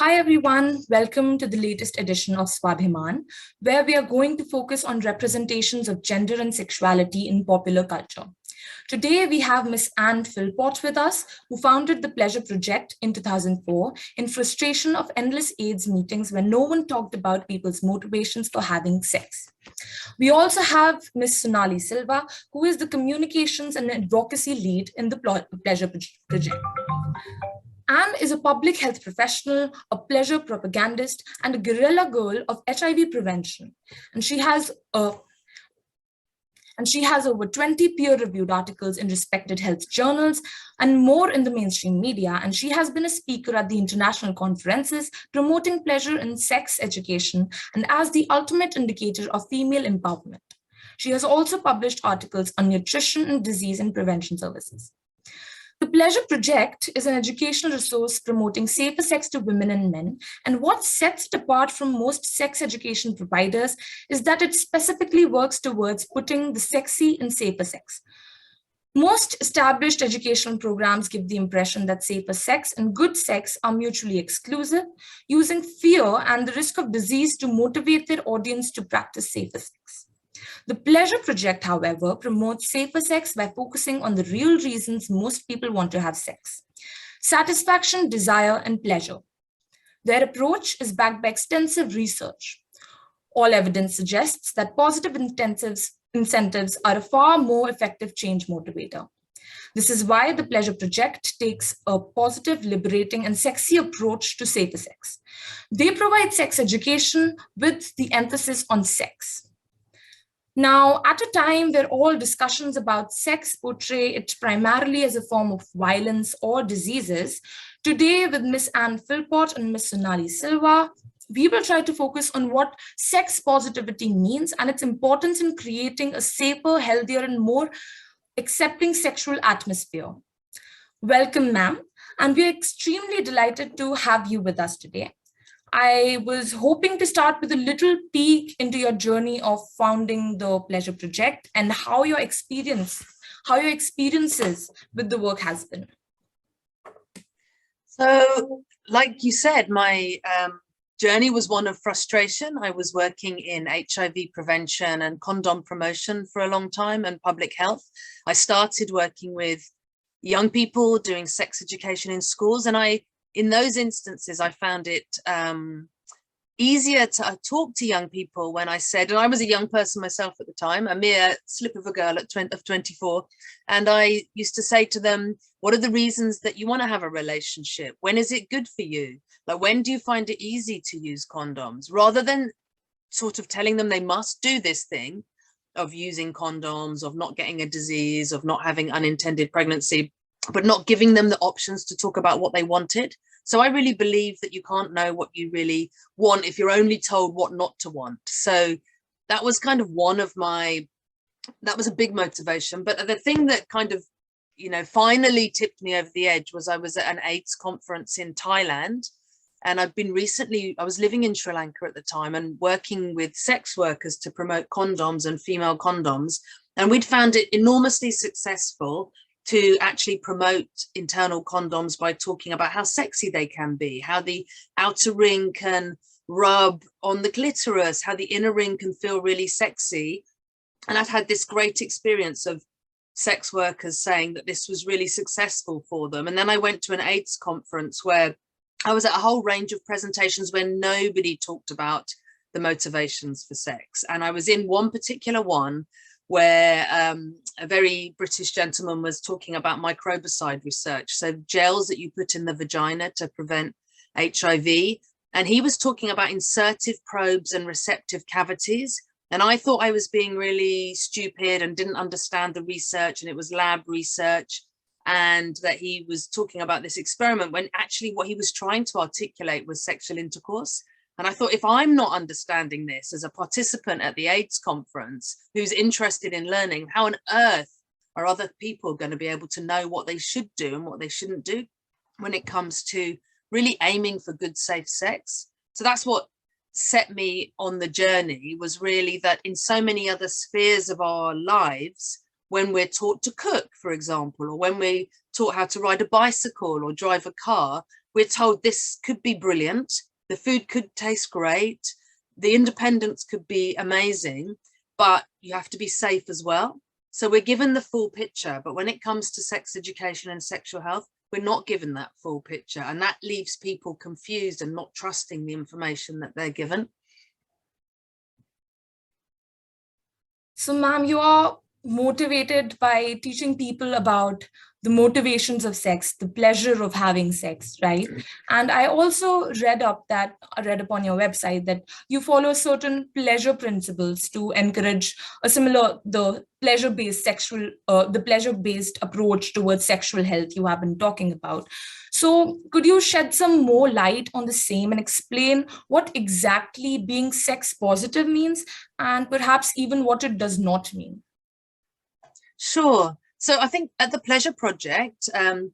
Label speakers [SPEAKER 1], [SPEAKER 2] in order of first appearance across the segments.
[SPEAKER 1] Hi everyone, welcome to the latest edition of Swabhimaan, where we are going to focus on representations of gender and sexuality in popular culture. Today we have Miss Philpott with us, who founded the Pleasure Project in 2004 in frustration of endless AIDS meetings when no one talked about people's motivations for having sex. We also have Miss Sonali Silva, who is the Communications and Advocacy Lead in the Pleasure Project. Anne is a public health professional, a pleasure propagandist, and a guerrilla girl of HIV prevention. And she has over 20 peer-reviewed articles in respected health journals and more in the mainstream media. And she has been a speaker at the international conferences promoting pleasure in sex education and as the ultimate indicator of female empowerment. She has also published articles on nutrition and disease and prevention services. The Pleasure Project is an educational resource promoting safer sex to women and men, and what sets it apart from most sex education providers is that it specifically works towards putting the sexy in safer sex. Most established educational programs give the impression that safer sex and good sex are mutually exclusive, using fear and the risk of disease to motivate their audience to practice safer sex. The Pleasure Project, however, promotes safer sex by focusing on the real reasons most people want to have sex: satisfaction, desire, and pleasure. Their approach is backed by extensive research. All evidence suggests that positive incentives are a far more effective change motivator. This is why the Pleasure Project takes a positive, liberating, and sexy approach to safer sex. They provide sex education with the emphasis on sex. Now, at a time where all discussions about sex portray it primarily as a form of violence or diseases, today with Miss Philpott and Miss Sonali Silva, we will try to focus on what sex positivity means and its importance in creating a safer, healthier, and more accepting sexual atmosphere. Welcome, ma'am, and we're extremely delighted to have you with us today. I was hoping to start with a little peek into your journey of founding the Pleasure Project and how your experiences with the work has been.
[SPEAKER 2] So, like you said, my journey was one of frustration. I was working in HIV prevention and condom promotion for a long time and public health. I started working with young people doing sex education in schools, and in those instances, I found it easier to talk to young people when I said, and I was a young person myself at the time, a mere slip of a girl of 24, and I used to say to them, what are the reasons that you want to have a relationship? When is it good for you? Like, when do you find it easy to use condoms? Rather than sort of telling them they must do this thing of using condoms, of not getting a disease, of not having unintended pregnancy, but not giving them the options to talk about what they wanted. So I really believe that you can't know what you really want if you're only told what not to want. So that was kind of that was a big motivation. But the thing that kind of, finally tipped me over the edge was I was at an AIDS conference in Thailand. And I was living in Sri Lanka at the time and working with sex workers to promote condoms and female condoms. And we'd found it enormously successful to actually promote internal condoms by talking about how sexy they can be, how the outer ring can rub on the clitoris, how the inner ring can feel really sexy. And I've had this great experience of sex workers saying that this was really successful for them. And then I went to an AIDS conference where I was at a whole range of presentations where nobody talked about the motivations for sex. And I was in one particular one where a very British gentleman was talking about microbicide research, so gels that you put in the vagina to prevent HIV. And he was talking about insertive probes and receptive cavities. And I thought I was being really stupid and didn't understand the research, and it was lab research, and that he was talking about this experiment when actually what he was trying to articulate was sexual intercourse. And I thought, if I'm not understanding this as a participant at the AIDS conference who's interested in learning, how on earth are other people going to be able to know what they should do and what they shouldn't do when it comes to really aiming for good, safe sex? So that's what set me on the journey, was really that in so many other spheres of our lives, when we're taught to cook, for example, or when we taught how to ride a bicycle or drive a car, we're told this could be brilliant, the food could taste great, the independence could be amazing, but you have to be safe as well. So we're given the full picture, but when it comes to sex education and sexual health, we're not given that full picture, and that leaves people confused and not trusting the information that they're given.
[SPEAKER 1] So, ma'am, you are motivated by teaching people about the motivations of sex, the pleasure of having sex, right? And I also read upon your website that you follow certain pleasure principles to encourage the pleasure-based approach towards sexual health you have been talking about. So could you shed some more light on the same and explain what exactly being sex positive means, and perhaps even what it does not mean?
[SPEAKER 2] Sure. So I think at the Pleasure Project and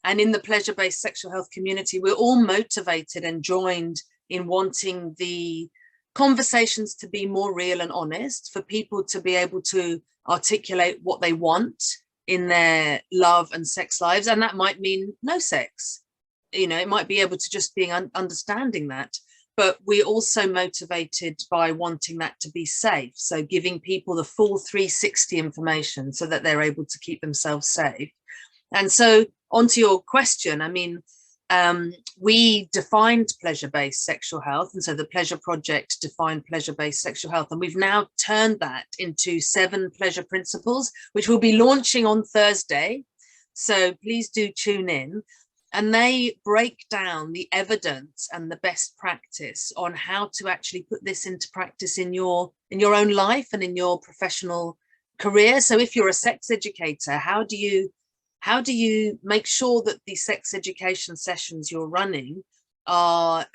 [SPEAKER 2] in the pleasure-based sexual health community, we're all motivated and joined in wanting the conversations to be more real and honest, for people to be able to articulate what they want in their love and sex lives. And that might mean no sex. You know, it might be able to just be understanding that. But we're also motivated by wanting that to be safe. So giving people the full 360 information so that they're able to keep themselves safe. And so onto your question, I mean, we defined pleasure-based sexual health. And so the Pleasure Project defined pleasure-based sexual health. And we've now turned that into 7 pleasure principles, which we'll be launching on Thursday. So please do tune in. And they break down the evidence and the best practice on how to actually put this into practice in your own life and in your professional career. So if you're a sex educator, how do you make sure that the sex education sessions you're running are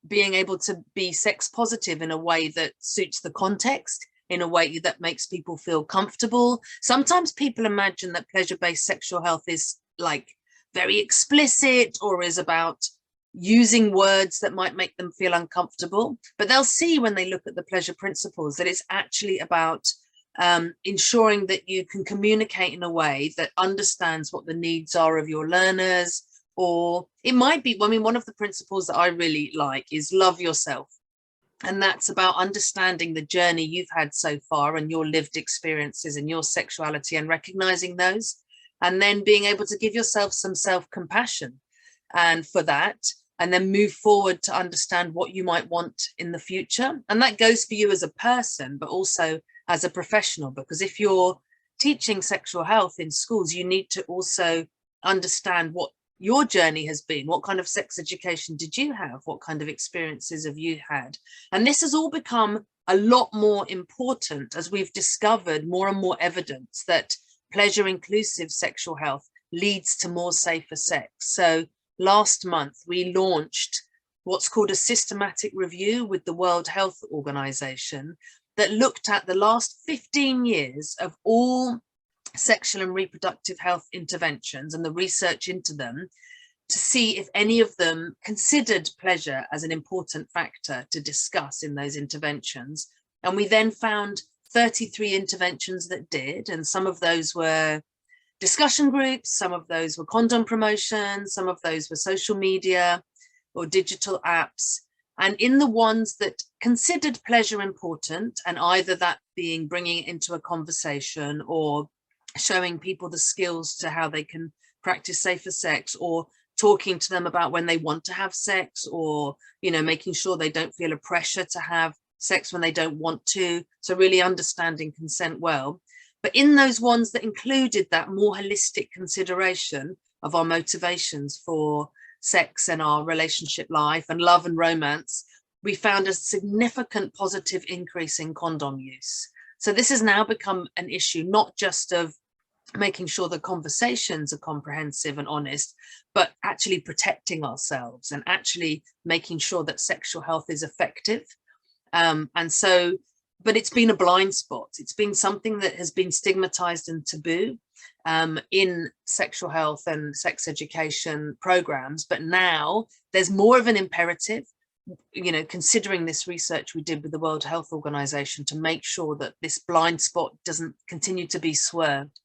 [SPEAKER 2] being able to be sex positive in a way that suits the context, in a way that makes people feel comfortable? Sometimes people imagine that pleasure-based sexual health is like very explicit or is about using words that might make them feel uncomfortable, but they'll see when they look at the pleasure principles that it's actually about ensuring that you can communicate in a way that understands what the needs are of your learners. Or it might be, I mean, one of the principles that I really like is love yourself. And that's about understanding the journey you've had so far and your lived experiences and your sexuality, and recognizing those, and then being able to give yourself some self-compassion and for that, and then move forward to understand what you might want in the future. And that goes for you as a person, but also as a professional, because if you're teaching sexual health in schools, you need to also understand what your journey has been. What kind of sex education did you have? What kind of experiences have you had? And this has all become a lot more important as we've discovered more and more evidence that pleasure inclusive sexual health leads to more safer sex. So last month we launched what's called a systematic review with the World Health Organization that looked at the last 15 years of all sexual and reproductive health interventions and the research into them, to see if any of them considered pleasure as an important factor to discuss in those interventions. And we then found 33 interventions that did, and some of those were discussion groups, some of those were condom promotions, some of those were social media or digital apps. And in the ones that considered pleasure important, and either that being bringing it into a conversation or showing people the skills to how they can practice safer sex, or talking to them about when they want to have sex, or, you know, making sure they don't feel a pressure to have sex when they don't want to. So really understanding consent well. But in those ones that included that more holistic consideration of our motivations for sex and our relationship life and love and romance, we found a significant positive increase in condom use. So this has now become an issue, not just of making sure the conversations are comprehensive and honest, but actually protecting ourselves and actually making sure that sexual health is effective. But it's been a blind spot. It's been something that has been stigmatized and taboo in sexual health and sex education programs. But now there's more of an imperative, you know, considering this research we did with the World Health Organization, to make sure that this blind spot doesn't continue to be swerved.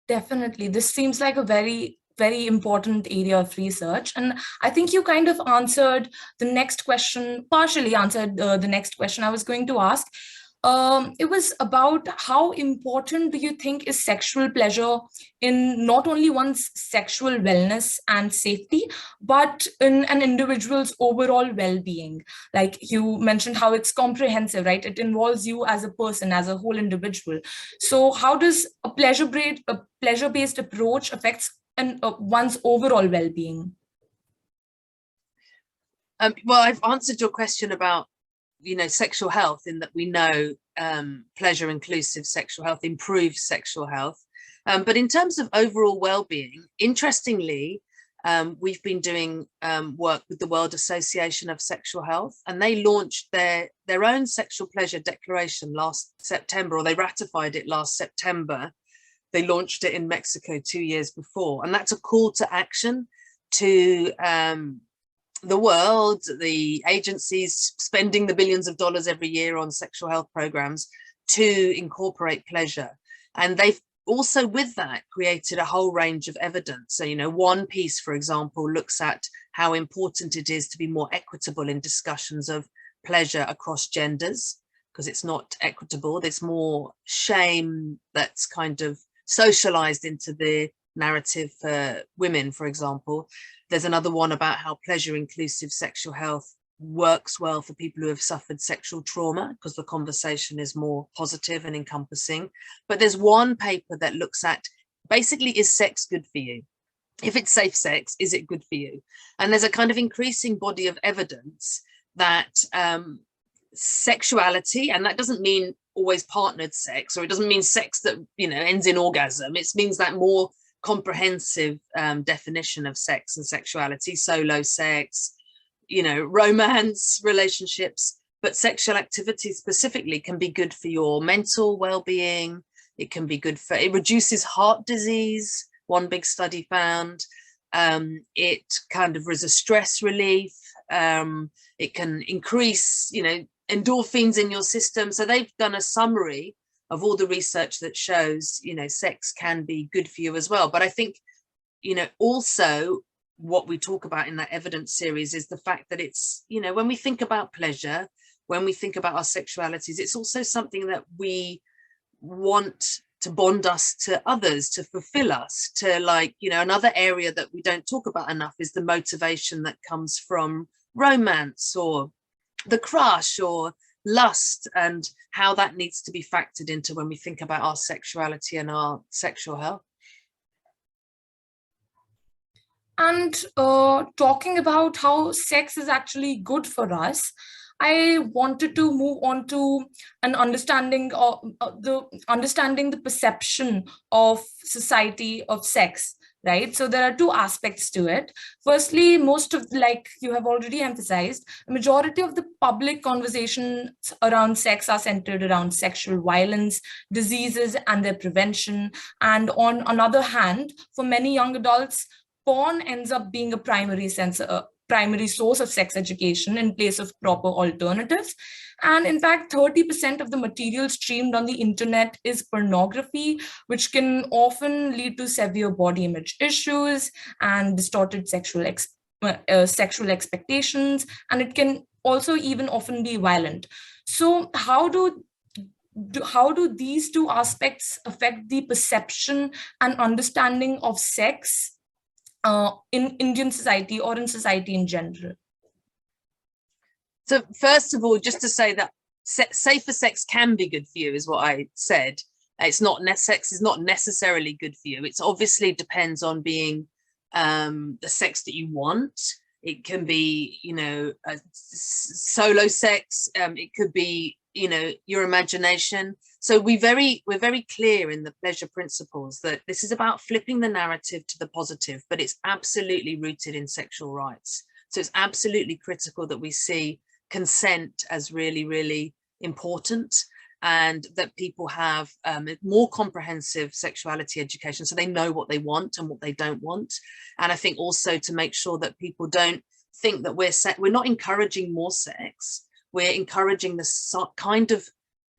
[SPEAKER 1] Definitely. This seems like a very important area of research. And I think you kind of answered the next question, partially answered the next question I was going to ask. It was about how important do you think is sexual pleasure in not only one's sexual wellness and safety, but in an individual's overall well-being? Like you mentioned how it's comprehensive, right? It involves you as a person, as a whole individual. So how does a pleasure-based approach affects one's overall well-being?
[SPEAKER 2] Well, I've answered your question about, sexual health, in that we know pleasure inclusive sexual health improves sexual health. But in terms of overall well-being, interestingly, we've been doing work with the World Association of Sexual Health, and they launched their own sexual pleasure declaration last September, or they ratified it last September. They launched it in Mexico 2 years before, and that's a call to action to the world, the agencies spending the billions of dollars every year on sexual health programs to incorporate pleasure. And they've also, with that, created a whole range of evidence. So, one piece, for example, looks at how important it is to be more equitable in discussions of pleasure across genders, because it's not equitable. There's more shame that's kind of socialized into the narrative for women, for example. There's another one about how pleasure inclusive sexual health works well for people who have suffered sexual trauma, because the conversation is more positive and encompassing. But there's one paper that looks at, basically, is sex good for you? If it's safe sex, is it good for you? And there's a kind of increasing body of evidence that sexuality, and that doesn't mean always partnered sex, or it doesn't mean sex that ends in orgasm. It means that more comprehensive definition of sex and sexuality, solo sex, romance, relationships, but sexual activity specifically can be good for your mental well-being. It can be good for, it reduces heart disease, one big study found. It kind of is a stress relief. It can increase, endorphins in your system. So they've done a summary of all the research that shows, sex can be good for you as well. But I think, also what we talk about in that evidence series is the fact that it's, when we think about pleasure, when we think about our sexualities, it's also something that we want to bond us to others, to fulfill us, to another area that we don't talk about enough is the motivation that comes from romance or the crush or lust, and how that needs to be factored into when we think about our sexuality and our sexual health.
[SPEAKER 1] And talking about how sex is actually good for us, I wanted to move on to an understanding of the perception of society of sex, right? So there are two aspects to it. Firstly, like you have already emphasized, the majority of the public conversations around sex are centered around sexual violence, diseases, and their prevention. And on another hand, for many young adults, porn ends up being a primary source of sex education in place of proper alternatives. And in fact, 30% of the material streamed on the internet is pornography, which can often lead to severe body image issues and distorted sexual expectations, and it can also even often be violent. So how do these two aspects affect the perception and understanding of sex in Indian society or in society in general?
[SPEAKER 2] So first of all, just to say that safer sex can be good for you is what I said. It's not, sex is not necessarily good for you. It's obviously depends on being the sex that you want. It can be, a solo sex. It could be, your imagination. So we're very clear in the pleasure principles that this is about flipping the narrative to the positive, but it's absolutely rooted in sexual rights. So it's absolutely critical that we see consent as really, really important, and that people have more comprehensive sexuality education so they know what they want and what they don't want. And I think also to make sure that people don't think that we're not encouraging more sex, we're encouraging the kind of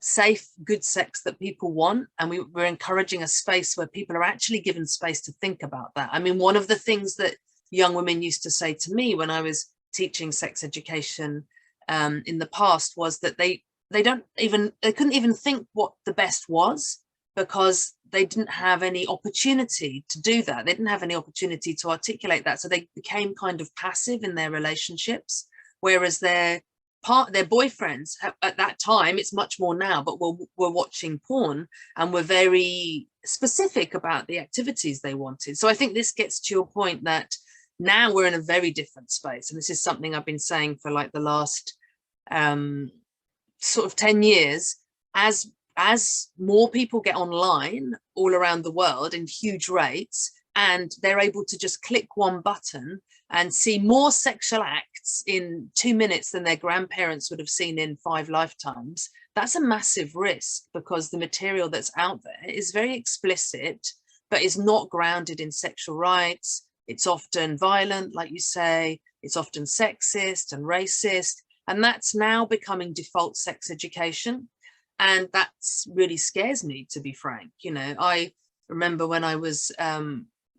[SPEAKER 2] safe, good sex that people want. And we're encouraging a space where people are actually given space to think about that. I mean, one of the things that young women used to say to me when I was teaching sex education in the past was that they couldn't even think what the best was, because they didn't have any opportunity to do that. They didn't have any opportunity to articulate that. So they became kind of passive in their relationships, whereas their boyfriends at that time, it's much more now, but were watching porn and were very specific about the activities they wanted. So I think this gets to your point that now we're in a very different space. And this is something I've been saying for like the last sort of 10 years, as more people get online all around the world in huge rates, and they're able to just click one button and see more sexual acts in 2 minutes than their grandparents would have seen in 5 lifetimes. That's a massive risk, because the material that's out there is very explicit, but is not grounded in sexual rights. It's often violent, like you say, it's often sexist and racist, and that's now becoming default sex education. And that's really scares me, to be frank. You know, I remember when I was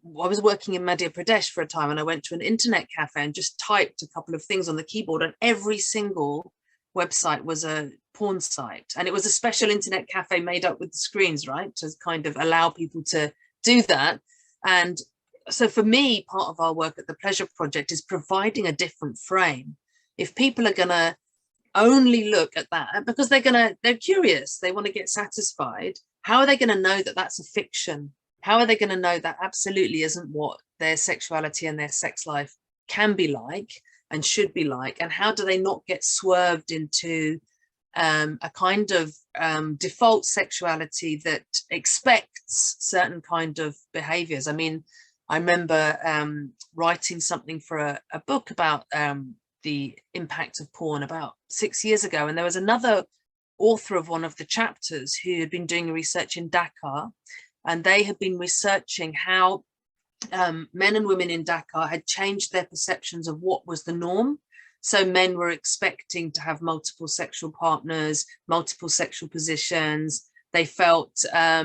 [SPEAKER 2] working in Madhya Pradesh for a time, and I went to an internet cafe and just typed a couple of things on the keyboard, and every single website was a porn site. And it was a special internet cafe made up with the screens, right, to kind of allow people to do that. And so for me, part of our work at the Pleasure Project is providing a different frame. If people are going to only look at that because they're curious, they want to get satisfied, how are they going to know that that's a fiction? How are they going to know that absolutely isn't what their sexuality and their sex life can be like and should be like? And how do they not get swerved into a kind of default sexuality that expects certain kind of behaviors? I mean, I remember writing something for a book about the impact of porn about 6 years ago, and there was another author of one of the chapters who had been doing research in Dhaka, and they had been researching how men and women in Dhaka had changed their perceptions of what was the norm. So men were expecting to have multiple sexual partners, multiple sexual positions. They felt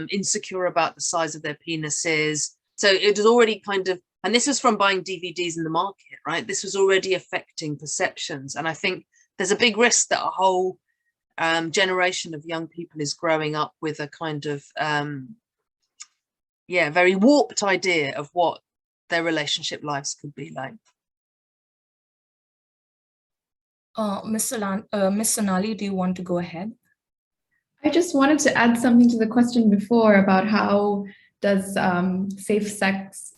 [SPEAKER 2] insecure about the size of their penises. So it was already kind of, and this was from buying DVDs in the market, right? This was already affecting perceptions. And I think there's a big risk that a whole generation of young people is growing up with a kind of, very warped idea of what their relationship lives could be like.
[SPEAKER 1] Miss Sonali, do you want to go ahead?
[SPEAKER 3] I just wanted to add something to the question before about how does safe sex,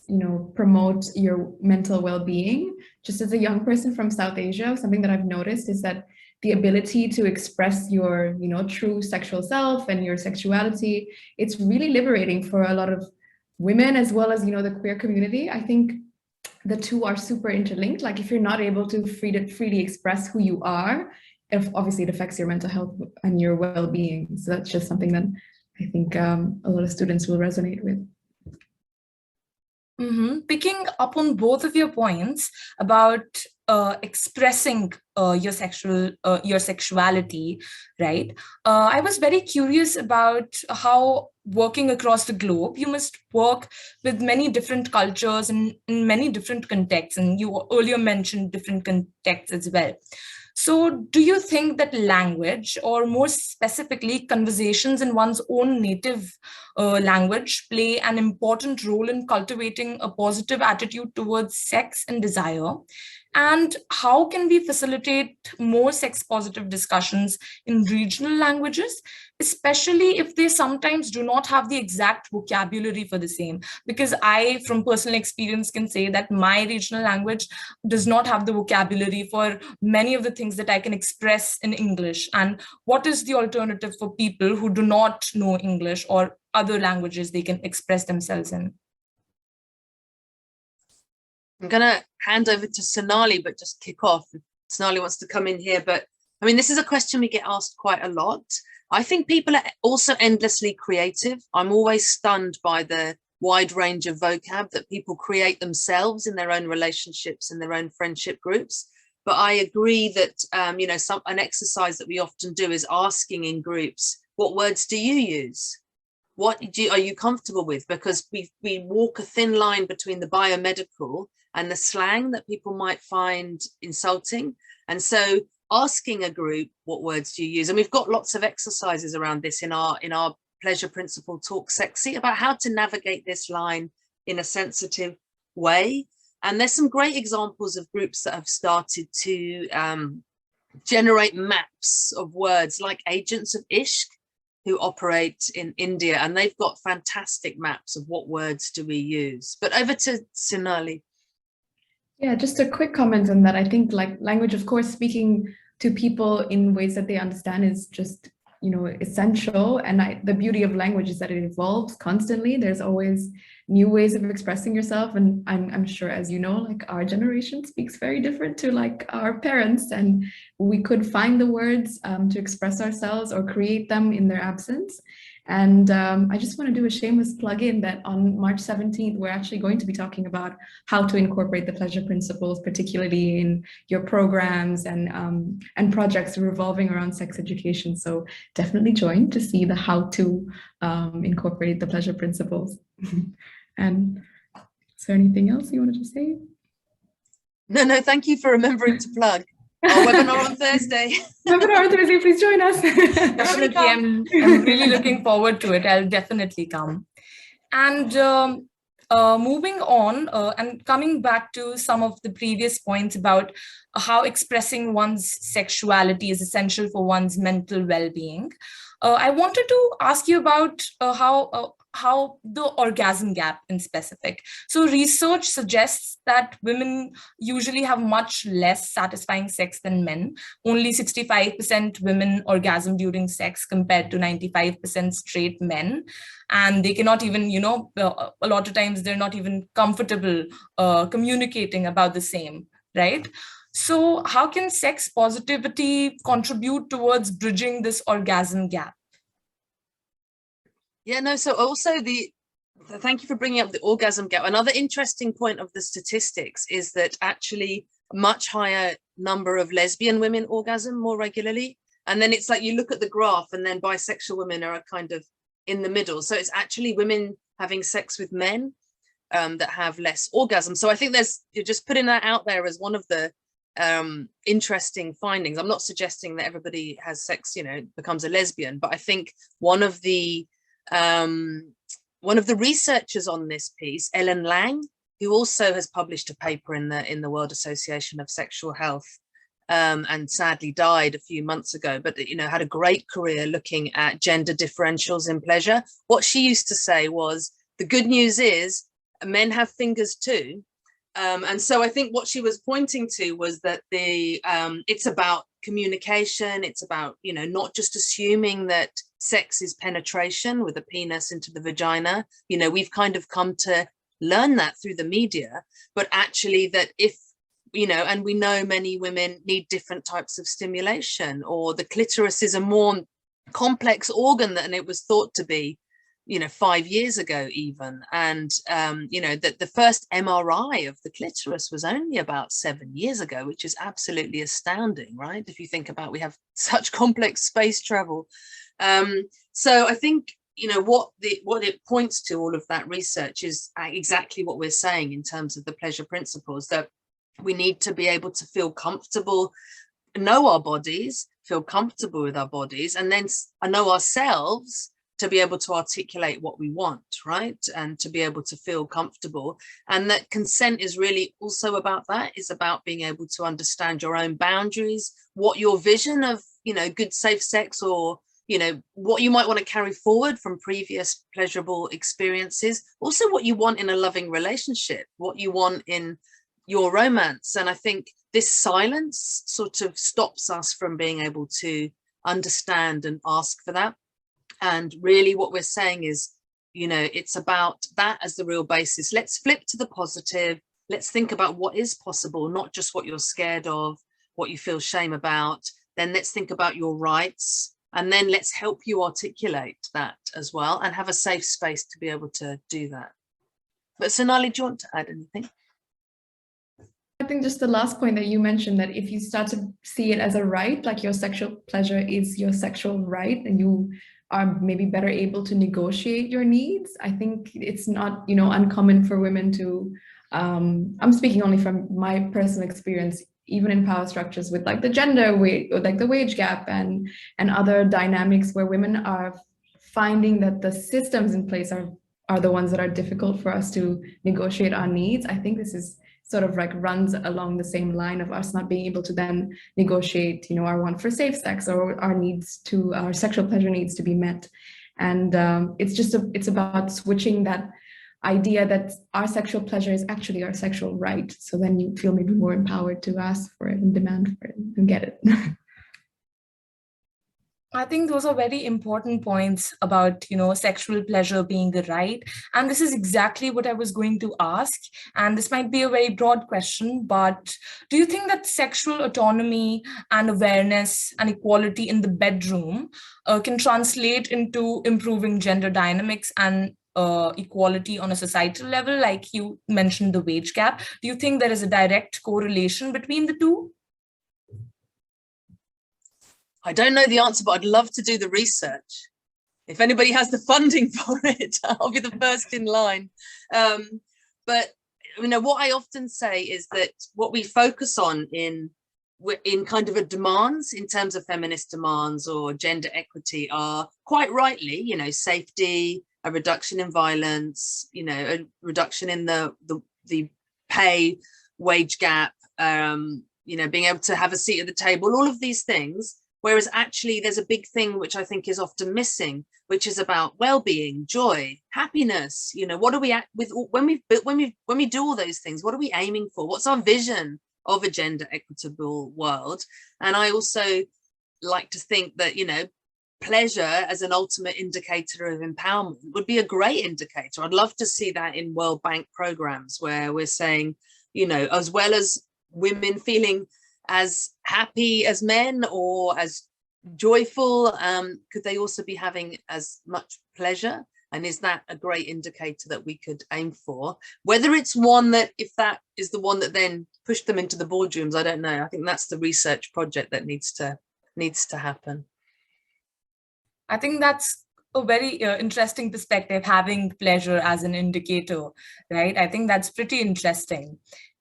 [SPEAKER 3] promote your mental well-being. Just as a young person from South Asia, something that I've noticed is that the ability to express your, true sexual self and your sexuality, it's really liberating for a lot of women as well as, the queer community. I think the two are super interlinked. Like if you're not able to freely express who you are, obviously it affects your mental health and your well-being. So that's just something that I think a lot of students will resonate with.
[SPEAKER 1] Picking up on both of your points about expressing your sexuality, right? I was very curious about how, working across the globe, you must work with many different cultures and in many different contexts. And you earlier mentioned different contexts as well. So do you think that language, or more specifically conversations in one's own native language, play an important role in cultivating a positive attitude towards sex and desire? And how can we facilitate more sex-positive discussions in regional languages, especially if they sometimes do not have the exact vocabulary for the same? Because I, from personal experience, can say that my regional language does not have the vocabulary for many of the things that I can express in English. And what is the alternative for people who do not know English or other languages they can express themselves in?
[SPEAKER 2] I'm going to hand over to Sonali, but just kick off if Sonali wants to come in here. But I mean, this is a question we get asked quite a lot. I think people are also endlessly creative. I'm always stunned by the wide range of vocab that people create themselves in their own relationships and their own friendship groups. But I agree that, an exercise that we often do is asking in groups, what words do you use? Are you comfortable with? Because we walk a thin line between the biomedical and the slang that people might find insulting. And so asking a group, what words do you use? And we've got lots of exercises around this in our pleasure principle Talk Sexy, about how to navigate this line in a sensitive way. And there's some great examples of groups that have started to generate maps of words, like Agents of Ishq, who operate in India, and they've got fantastic maps of what words do we use. But over to Sonali.
[SPEAKER 3] Yeah, just a quick comment on that. I think like language, of course, speaking to people in ways that they understand is just, you know, essential. And the beauty of language is that it evolves constantly. There's always new ways of expressing yourself. And I'm sure, as you know, like our generation speaks very different to like our parents, and we could find the words to express ourselves or create them in their absence. And I just want to do a shameless plug in that on March 17th, we're actually going to be talking about how to incorporate the pleasure principles, particularly in your programs and projects revolving around sex education. So definitely join to see the how to incorporate the pleasure principles. And is there anything else you wanted to say?
[SPEAKER 2] No, thank you for remembering to plug our webinar on Thursday.
[SPEAKER 3] Webinar on Thursday, please join us.
[SPEAKER 1] Definitely, I'm really looking forward to it. I'll definitely come. And moving on and coming back to some of the previous points about how expressing one's sexuality is essential for one's mental well-being, I wanted to ask you about how the orgasm gap in specific. So research suggests that women usually have much less satisfying sex than men. Only 65% women orgasm during sex compared to 95% straight men. And they cannot even, you know, a lot of times they're not even comfortable communicating about the same, right? So how can sex positivity contribute towards bridging this orgasm gap?
[SPEAKER 2] Yeah, no, so also thank you for bringing up the orgasm gap. Another interesting point of the statistics is that actually a much higher number of lesbian women orgasm more regularly. And then it's like you look at the graph and then bisexual women are kind of in the middle. So it's actually women having sex with men that have less orgasm. So I think you're just putting that out there as one of the interesting findings. I'm not suggesting that everybody has sex, you know, becomes a lesbian, but I think one of the researchers on this piece, Ellen Lang, who also has published a paper in the World Association of Sexual Health, and sadly died a few months ago, but you know, had a great career looking at gender differentials in pleasure. What she used to say was, the good news is men have fingers too. And so I think what she was pointing to was that it's about communication. It's about, you know, not just assuming that sex is penetration with a penis into the vagina. You know, we've kind of come to learn that through the media, but actually that if, you know, and we know many women need different types of stimulation, or the clitoris is a more complex organ than it was thought to be, you know, 5 years ago even. And, you know, that the first MRI of the clitoris was only about 7 years ago, which is absolutely astounding, right? If you think about, we have such complex space travel. So I think, you know, what it points to, all of that research, is exactly what we're saying in terms of the pleasure principles, that we need to be able to feel comfortable, know our bodies, feel comfortable with our bodies, and then know ourselves, to be able to articulate what we want, right? And to be able to feel comfortable. And that consent is really also about that, is about being able to understand your own boundaries, what your vision of, you know, good, safe sex, or, you know, what you might want to carry forward from previous pleasurable experiences, also what you want in a loving relationship, what you want in your romance. And I think this silence sort of stops us from being able to understand and ask for that. And really what we're saying is, you know, it's about that as the real basis. Let's flip to the positive. Let's think about what is possible, not just what you're scared of, what you feel shame about. Then let's think about your rights, and then let's help you articulate that as well, and have a safe space to be able to do that. But Sonali, do you want to add anything?
[SPEAKER 3] I think just the last point that you mentioned, that if you start to see it as a right, like your sexual pleasure is your sexual right, and you are maybe better able to negotiate your needs. I think it's not, uncommon for women to, I'm speaking only from my personal experience, even in power structures with like the gender weight, or like the wage gap and other dynamics where women are finding that the systems in place are the ones that are difficult for us to negotiate our needs. I think this is sort of like runs along the same line of us not being able to then negotiate, our want for safe sex, or our sexual pleasure needs to be met. And it's about switching that idea that our sexual pleasure is actually our sexual right. So then you feel maybe more empowered to ask for it and demand for it and get it.
[SPEAKER 1] I think those are very important points about, sexual pleasure being a right. And this is exactly what I was going to ask. And this might be a very broad question, but do you think that sexual autonomy and awareness and equality in the bedroom can translate into improving gender dynamics and equality on a societal level? Like you mentioned the wage gap. Do you think there is a direct correlation between the two?
[SPEAKER 2] I don't know the answer, but I'd love to do the research. If anybody has the funding for it, I'll be the first in line. But what I often say is that what we focus on in kind of a demands in terms of feminist demands or gender equity are quite rightly, safety, a reduction in violence, a reduction in the pay wage gap, being able to have a seat at the table, all of these things. Whereas actually there's a big thing which I think is often missing, which is about well-being, joy, happiness. What are we at with when we do all those things? What are we aiming for? What's our vision of a gender equitable world? And I also like to think that pleasure as an ultimate indicator of empowerment would be a great indicator. I'd love to see that in World Bank programs where we're saying, as well as women feeling as happy as men or as joyful, could they also be having as much pleasure? And is that a great indicator that we could aim for? Whether it's one that, if that is the one that then pushed them into the boardrooms, I don't know. I think that's the research project that needs to happen.
[SPEAKER 1] I think that's a very interesting perspective, having pleasure as an indicator, right? I think that's pretty interesting.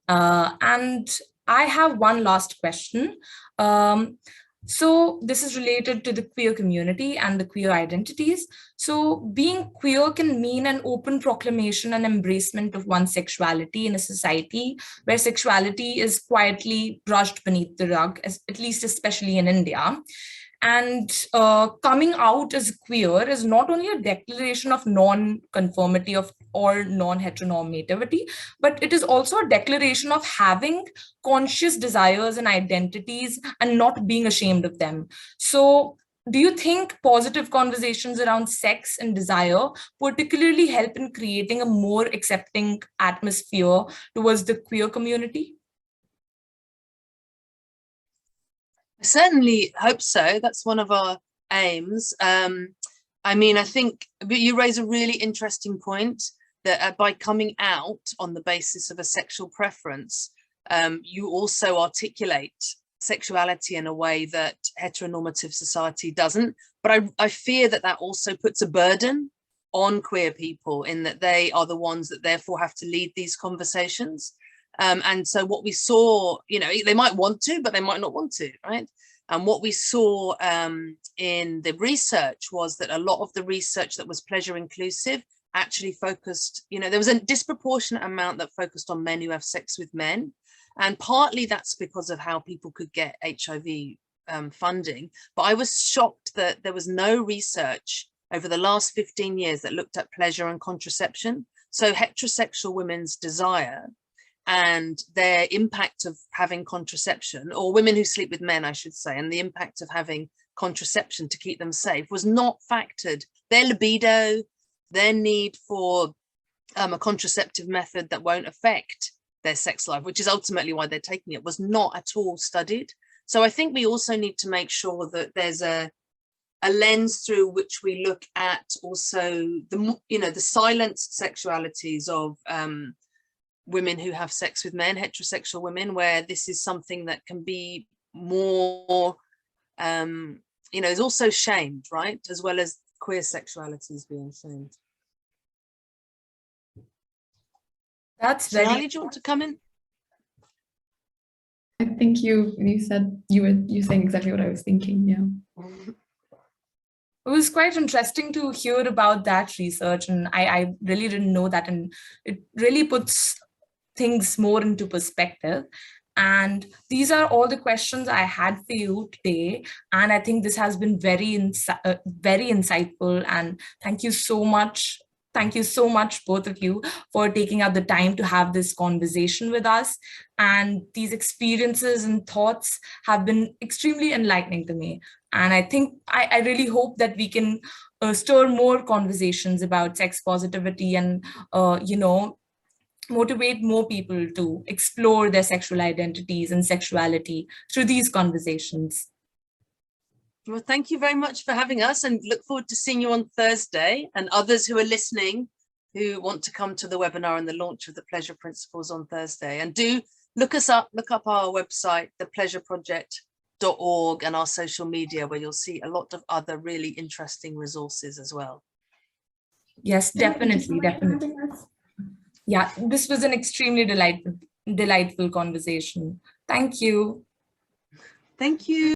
[SPEAKER 1] And I have one last question. So this is related to the queer community and the queer identities. So being queer can mean an open proclamation and embracement of one's sexuality in a society where sexuality is quietly brushed beneath the rug, at least especially in India. And coming out as queer is not only a declaration of non-conformity or non-heteronormativity, but it is also a declaration of having conscious desires and identities and not being ashamed of them. So do you think positive conversations around sex and desire particularly help in creating a more accepting atmosphere towards the queer community?
[SPEAKER 2] I certainly hope so. That's one of our aims. I think you raise a really interesting point that by coming out on the basis of a sexual preference, you also articulate sexuality in a way that heteronormative society doesn't. But I fear that also puts a burden on queer people in that they are the ones that therefore have to lead these conversations. And so what we saw, they might want to, but they might not want to, right? And what we saw in the research was that a lot of the research that was pleasure inclusive actually focused, there was a disproportionate amount that focused on men who have sex with men. And partly that's because of how people could get HIV funding. But I was shocked that there was no research over the last 15 years that looked at pleasure and contraception. So heterosexual women's desire and their impact of having contraception, or women who sleep with men, I should say, and the impact of having contraception to keep them safe was not factored. Their libido, their need for a contraceptive method that won't affect their sex life, which is ultimately why they're taking it, was not at all studied. So I think we also need to make sure that there's a lens through which we look at also the silenced sexualities of women who have sex with men, heterosexual women, where this is something that can be more, is also shamed, right? As well as queer sexuality is being shamed.
[SPEAKER 1] That's
[SPEAKER 2] Sonali,
[SPEAKER 1] very.
[SPEAKER 2] do you want to come in?
[SPEAKER 3] I think you said you're saying exactly what I was thinking. Yeah.
[SPEAKER 1] It was quite interesting to hear about that research, and I really didn't know that, and it really puts things more into perspective. And these are all the questions I had for you today, and I think this has been very insightful. And thank you so much. Thank you so much, both of you, for taking out the time to have this conversation with us. And these experiences and thoughts have been extremely enlightening to me. And I think I really hope that we can stir more conversations about sex positivity and, motivate more people to explore their sexual identities and sexuality through these conversations.
[SPEAKER 2] Well, thank you very much for having us, and look forward to seeing you on Thursday, and others who are listening who want to come to the webinar and the launch of the Pleasure Principles on Thursday. And do look us up, look up our website, thepleasureproject.org, and our social media, where you'll see a lot of other really interesting resources as well.
[SPEAKER 1] Yes, definitely, definitely. Yeah, this was an extremely delightful conversation. Thank you.
[SPEAKER 2] Thank you.